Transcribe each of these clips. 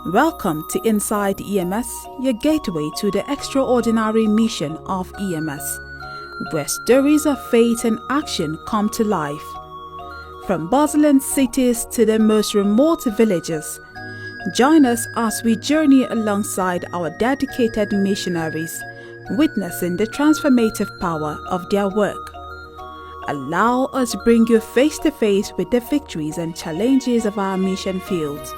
Welcome to Inside EMS, your gateway to the extraordinary mission of EMS, where stories of faith and action come to life. From bustling cities to the most remote villages, join us as we journey alongside our dedicated missionaries, witnessing the transformative power of their work. Allow us bring you face to face with the victories and challenges of our mission fields.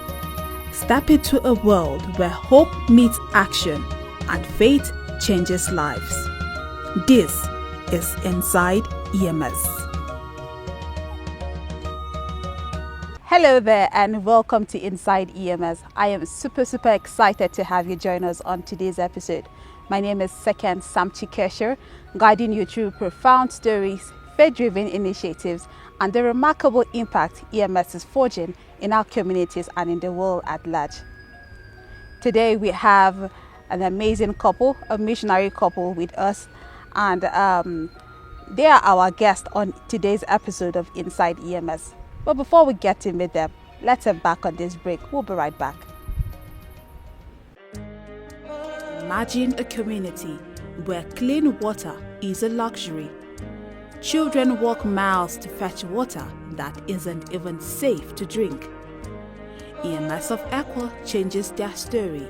Step into a world where hope meets action and faith changes lives. This is Inside EMS. Hello there and welcome to Inside EMS. I am super excited to have you join us on today's episode. My name is Second Samchi Kesher, guiding you through profound stories, faith-driven initiatives, and the remarkable impact EMS is forging in our communities and in the world at large. Today we have an amazing couple, a missionary couple with us, and they are our guests on today's episode of Inside EMS. But before we get to meet them, let's embark on this break. We'll be right back. Imagine a community where clean water is a luxury. Children walk miles to fetch water that isn't even safe to drink. EMS of Ecwa changes their story.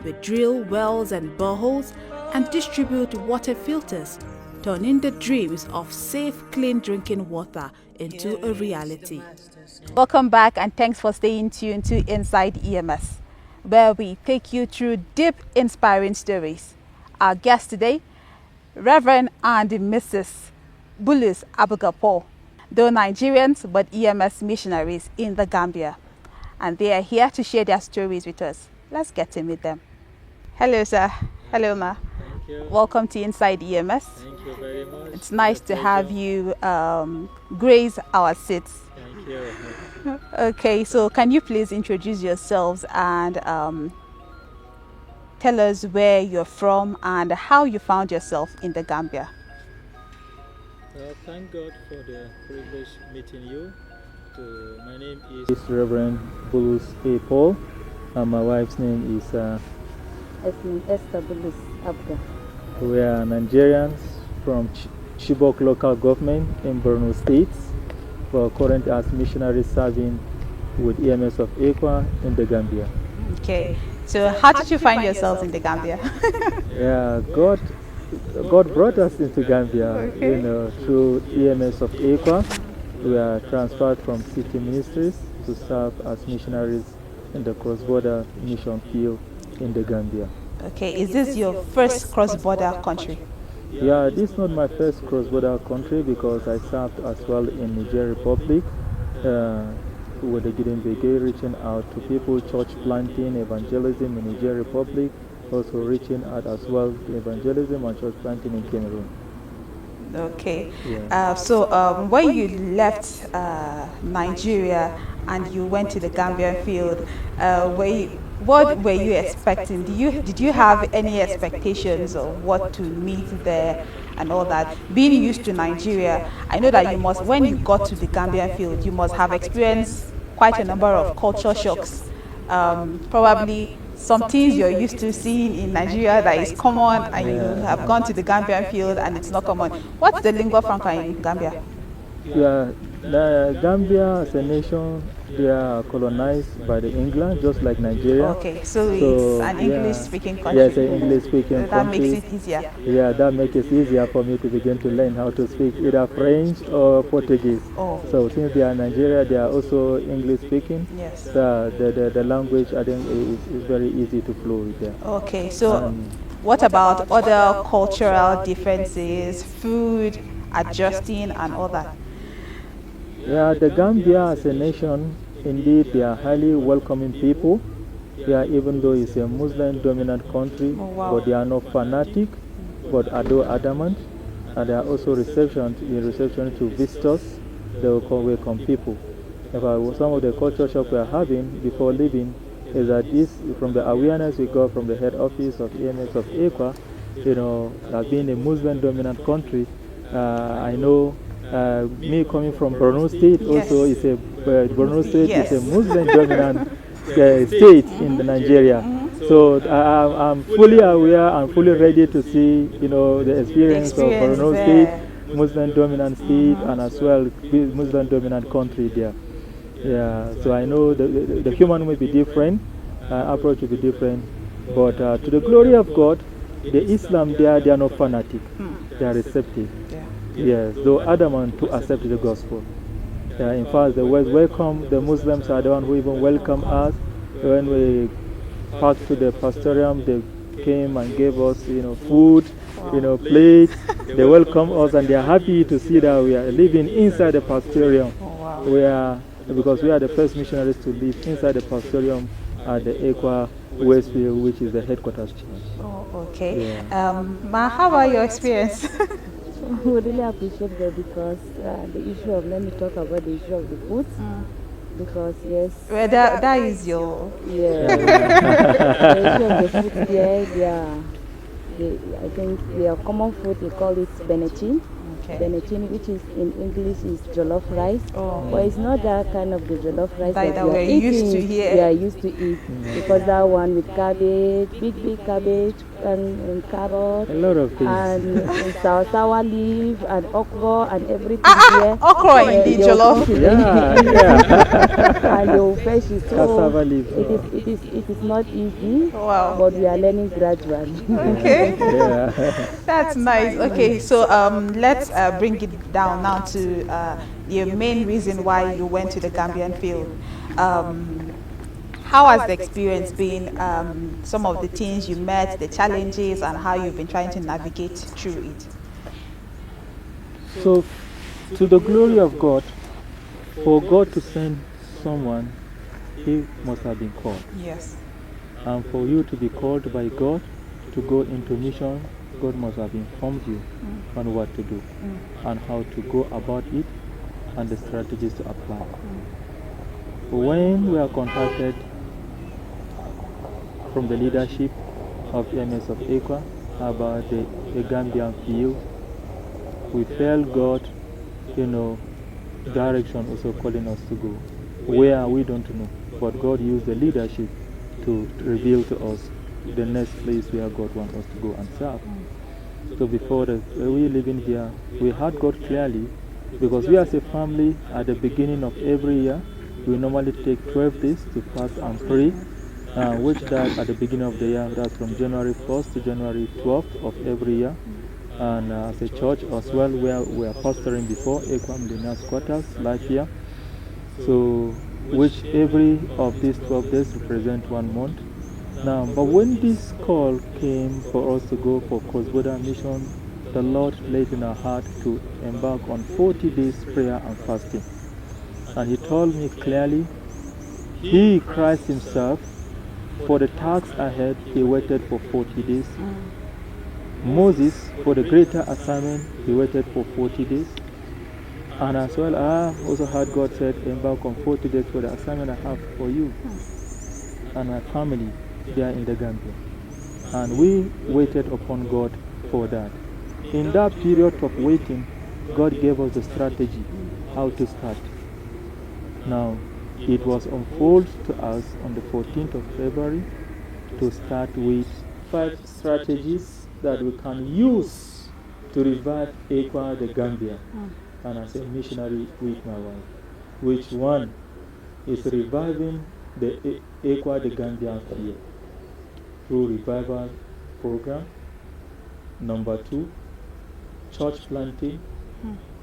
We drill wells and boreholes and distribute water filters, turning the dreams of safe, clean drinking water into a reality. Welcome back and thanks for staying tuned to Inside EMS, where we take you through deep, inspiring stories. Our guest today, Reverend and Mrs. Bulus Abugapo, though Nigerians but EMS missionaries in the Gambia, and they are here to share their stories with us. Let's get to meet them. Hello, sir. Hello, ma. Thank you. Welcome to Inside EMS. Thank you very much. It's nice to have you grace our seats. Thank you. Okay, so can you please introduce yourselves and tell us where you're from and how you found yourself in the Gambia? Well, thank God for the privilege meeting you. My name is Reverend Bulus A. Paul, and my wife's name is Esther Bulus Abga. We are Nigerians from Chibok local government in Borno State. We are currently as missionaries serving with EMS of Ecwa in the Gambia. Okay, so how did you find yourselves in the Gambia? Yeah, God brought us into Gambia, Okay. through EMS of Ecwa. We are transferred from city ministries to serve as missionaries in the cross-border mission field in the Gambia. Okay, is this your first cross-border country? Yeah, this is not my first cross-border country because I served as well in Niger Republic with the Gideon Brigade, reaching out to people, church planting, evangelism in Niger Republic, also reaching out as well to evangelism and church planting in Cameroon. Okay, Yeah. so when you left Nigeria and you went to the Gambian field, what were you expecting? Did you have any expectations of what to meet there and all that? Being used to Nigeria, I know that you must, when you got to the Gambian field, you must have experienced quite a number of culture shocks. Probably some things you're used to seeing in Nigeria that is common, and you have gone to the Gambian field and it's not common. What's the lingua franca in Gambia? Yeah, the Gambia as a nation, they are colonized by the England, just like Nigeria. Okay, so it's an English-speaking country. Yes, an English-speaking That country. makes it easier. Yeah, that makes it easier for me to begin to learn how to speak either French or Portuguese. Oh. So since they are Nigeria, they are also English-speaking. Yes. So the language, I think, is very easy to flow with them. Okay, so what about other cultural differences, food, adjusting and all that? Yeah, the Gambia as a nation, indeed, they are highly welcoming people. Yeah, even though it's a Muslim-dominant country, Oh, wow. but they are not fanatic, but are adamant, and they are also reception to visitors. They will welcome people. In fact, some of the culture shock we are having before leaving is that this, from the awareness we got from the head office of EMS of Ecwa, that being a Muslim-dominant country, I know. Me coming from Borno State, also Yes. is a Borno State Yes. is a Muslim dominant state in Nigeria. So I'm fully aware and fully ready to see, the experience of Borno State, Muslim dominant state, and as well Muslim dominant country there. Yeah, so I know the human will be different, approach will be different, but to the glory of God, the Islam there, they are not fanatic, they are receptive. Yes, though adamant to accept the gospel. In fact, they welcome, the Muslims are the one who even welcome us. When we passed to the pastorium, they came and gave us, food, plates. They welcome us and they are happy to see that we are living inside the pastorium. Because we are the first missionaries to live inside the pastorium at the Ecwa Westfield, which is the headquarters church. Oh, okay. Yeah. Ma, how about your experience? We really appreciate that because let me talk about the issue of the food. Because yes. Well, that is your. Yeah. The issue of the food here, I think their common food, they call it benachin. Okay. Benachin, which is in English is jollof rice. Oh. But it's not that kind of the jollof rice that we are used to here. We are used to eat. Because that one with cabbage, big cabbage and carrot. A lot of things. And sour leaf and okra and everything here. Okra in the jollof. And the fish is so. Cassava leaf. It is not easy. Wow. But we are learning gradually. Okay. That's nice. Okay, so let's bring it down now to the main reason why you went to the Gambian field. How has the experience been? Some of the things you met, the challenges, and how you've been trying to navigate through it. So, to the glory of God, for God to send someone, he must have been called. Yes. And for you to be called by God to go into mission, God must have informed you on what to do and how to go about it and the strategies to apply. When we are contacted from the leadership of MS of Ecwa about the Gambian field, we felt God, direction also calling us to go. Where we don't know, but God used the leadership to reveal to us the next place where God wants us to go and serve. So before we living here, we heard God clearly, because we as a family at the beginning of every year, we normally take 12 days to fast and pray, which that at the beginning of the year, that's from January 1st to January 12th of every year. And as a church as well, where we are pastoring before, Ecwa Millionaires Quarters, life here. So, which every of these 12 days represent 1 month. Now, but when this call came for us to go for cross-border mission, the Lord laid in our heart to embark on 40 days prayer and fasting. And He told me clearly, He, Christ Himself, for the task ahead, He waited for 40 days. Moses, for the greater assignment, he waited for 40 days. And as well, I also heard God said, embark on 40 days for the assignment I have for you and my family there in the Gambia. And we waited upon God for that. In that period of waiting, God gave us the strategy how to start. Now, it was unfolded to us on the 14th of February to start with 5 strategies that we can use to revive Ecwa, the Gambia, and as a missionary with my wife. Which one is reviving the Ecwa, the Gambia field through revival program. Number 2, church planting,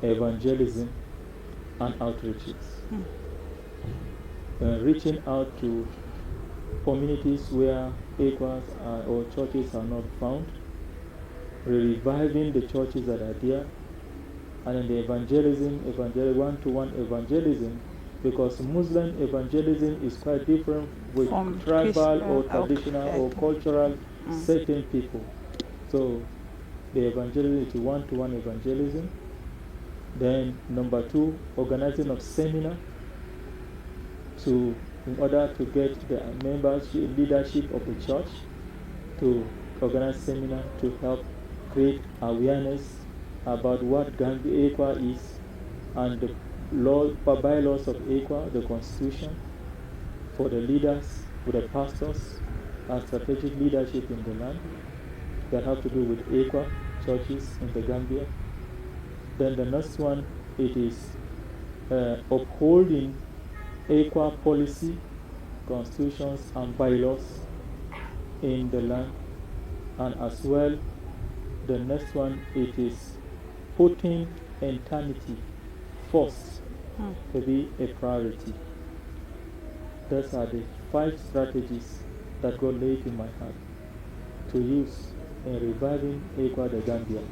evangelism, and outreaches. Reaching out to communities where Ecwas or churches are not found, reviving the churches that are there, and in the evangelism, one-to-one evangelism, because Muslim evangelism is quite different with tribal or traditional or cultural certain people. So the evangelism is one-to-one evangelism. Then number 2, organizing of seminar in order to get the members, leadership of the church to organize seminar to help create awareness about what Gambia Ecwa is and the bylaws of Ecwa, the constitution. for the leaders, with the pastors, and strategic leadership in the land that have to do with Ecwa churches in the Gambia. Then the next one, it is upholding Ecwa policy, constitutions, and bylaws in the land. And as well, the next one, it is putting eternity first to be a priority. Those are the 5 strategies that God laid in my heart to use in reviving Ecwa the Gambia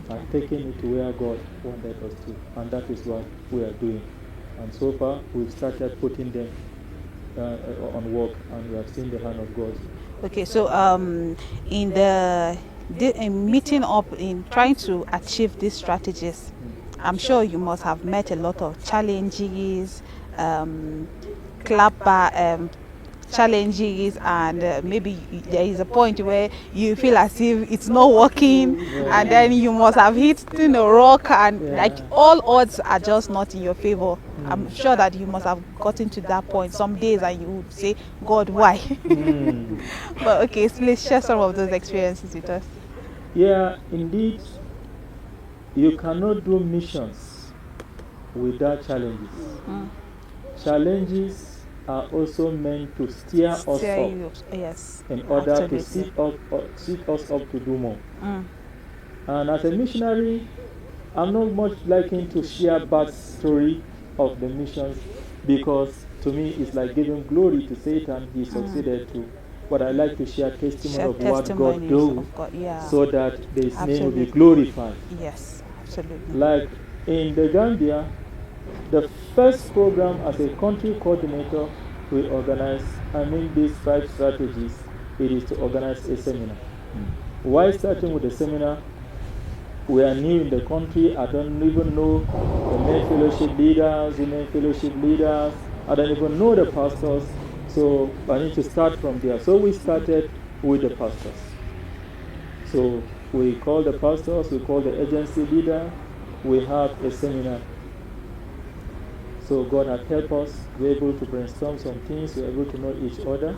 and taking it to where God wanted us to. And that is what we are doing. And so far, we've started putting them on work, and we have seen the hand of God. Okay, so in the meeting up in trying to achieve these strategies, I'm sure you must have met a lot of challenges, challenges, and maybe there is a point where you feel as if it's not working, and then you must have hit a rock, and like all odds are just not in your favor. I'm sure that you must have gotten to that point some days and you would say, God, why? But okay, please share some of those experiences with us. Yeah, indeed, you cannot do missions without challenges. Challenges are also meant to steer us up, yes, in order absolutely. to set us up to do more. And as a missionary, I'm not much liking to share bad story of the missions, because to me it's like giving glory to Satan. He succeeded to. But I like to share testimony of what God do, so that His name will be glorified. Yes, absolutely. Like in the Gambia, the first program as a country coordinator we organize, these 5 strategies, it is to organize a seminar. Why starting with the seminar? We are new in the country. I don't even know the men fellowship leaders, women fellowship leaders. I don't even know the pastors. So I need to start from there. So we started with the pastors. So we call the pastors, we call the agency leader, we have a seminar. So God has helped us, we're able to brainstorm some things, we're able to know each other.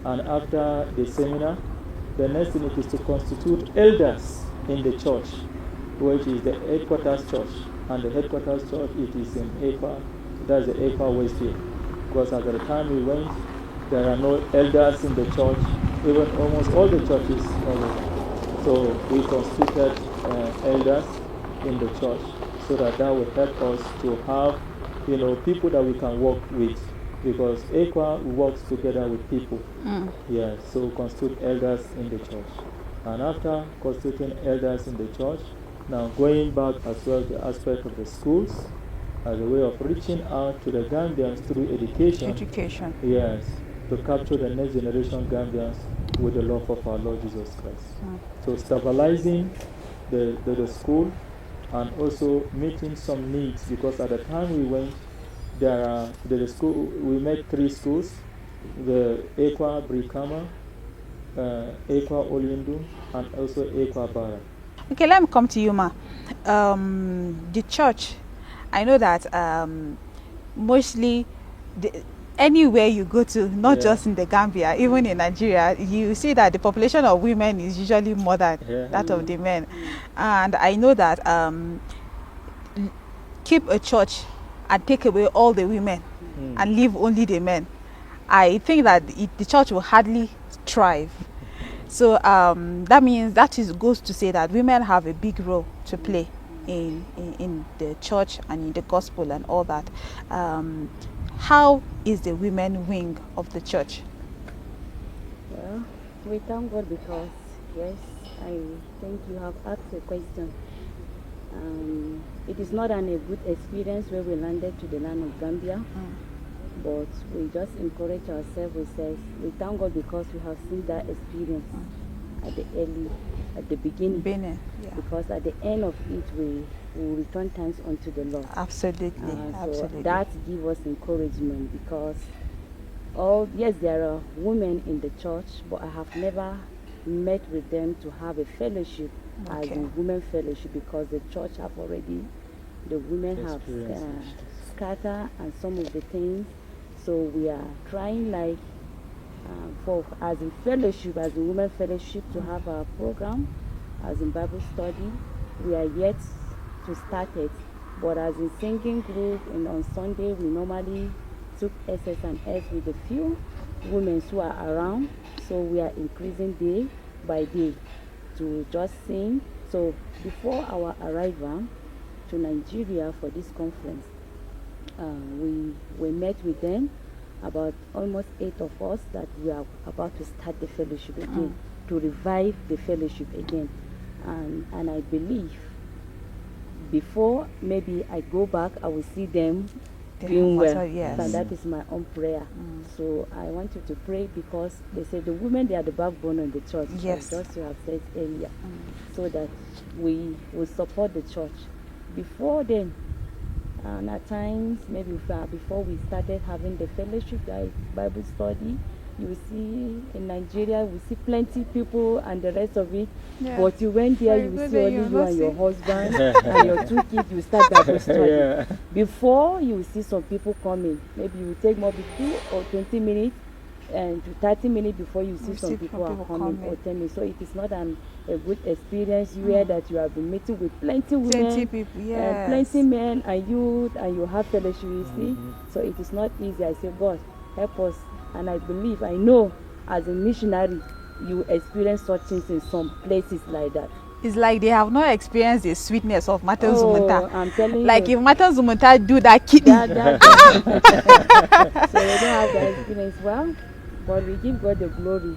And after the seminar, the next thing is to constitute elders in the church, which is the headquarters church. And the headquarters church, it is in Ecwa, that's the Ecwa Westfield. Because at the time we went, there are no elders in the church, even almost all the churches. So we constituted elders in the church, so that will help us to have, people that we can work with, because Ecwa works together with people. Yeah, so constitute elders in the church. And after constituting elders in the church, now going back as well the aspect of the schools as a way of reaching out to the Gambians through education. Yes, to capture the next generation Gambians with the love of our Lord Jesus Christ. So stabilizing the school, and also meeting some needs, because at the time we went, the school, we met 3 schools, the Ecwa Burkina, Ecwa Olindu, and also Ecwa Bara. Okay, let me come to you, Ma. The church, I know that mostly anywhere you go to, not just in the Gambia, even in Nigeria, you see that the population of women is usually more than that of the men. And I know that keep a church and take away all the women and leave only the men, I think that the church will hardly thrive. So that means goes to say that women have a big role to play in the church and in the gospel and all that. How is the women wing of the church? Well, we thank God, because yes, I think you have asked a question. It is not a good experience where we landed to the land of Gambia, but we just encourage ourselves. We thank God because we have seen that experience at the beginning. Because at the end of it, we will return thanks unto the Lord. Absolutely. So that gives us encouragement, because yes, there are women in the church, but I have never met with them to have a fellowship as a women fellowship, because the church have already, the women have scattered and some of the things. So we are trying like for as a fellowship, as a women fellowship, to have our program as in Bible study. We are yet to start it, but as a singing group, and on Sunday we normally took SS&S with a few women who are around. So we are increasing day by day to just sing. So before our arrival to Nigeria for this conference, we met with them, about almost 8 of us, that we are about to start the fellowship again, to revive the fellowship again. And I believe before maybe I go back, I will see them doing well. Yes. And that is my own prayer. So I want you to pray, because they say the women, they are the backbone of the church. Yes. Just you have said earlier. So that we will support the church. Before then, and at times, maybe before we started having the fellowship, Bible study, you will see in Nigeria, we see plenty people and the rest of it. Yeah. But you went there, you will see only you and your husband and your 2 kids, you start Bible study. Yeah. Before, you will see some people coming. Maybe you will take maybe 2 or 20 minutes and to 30 minutes before you see some people are coming or 10 minutes. So it is not a good experience where that you have been meeting with plenty women, 20 people, yes. plenty men and youth, and you have fellowship, you see. So it is not easy. I say, God, help us. And I believe, I know, as a missionary, you experience such things in some places like that. It's like they have not experienced the sweetness of Matan Zumunta. I'm telling like you. if Matan Zumunta do that kiddie. So they don't have that experience. Well, but we give God the glory.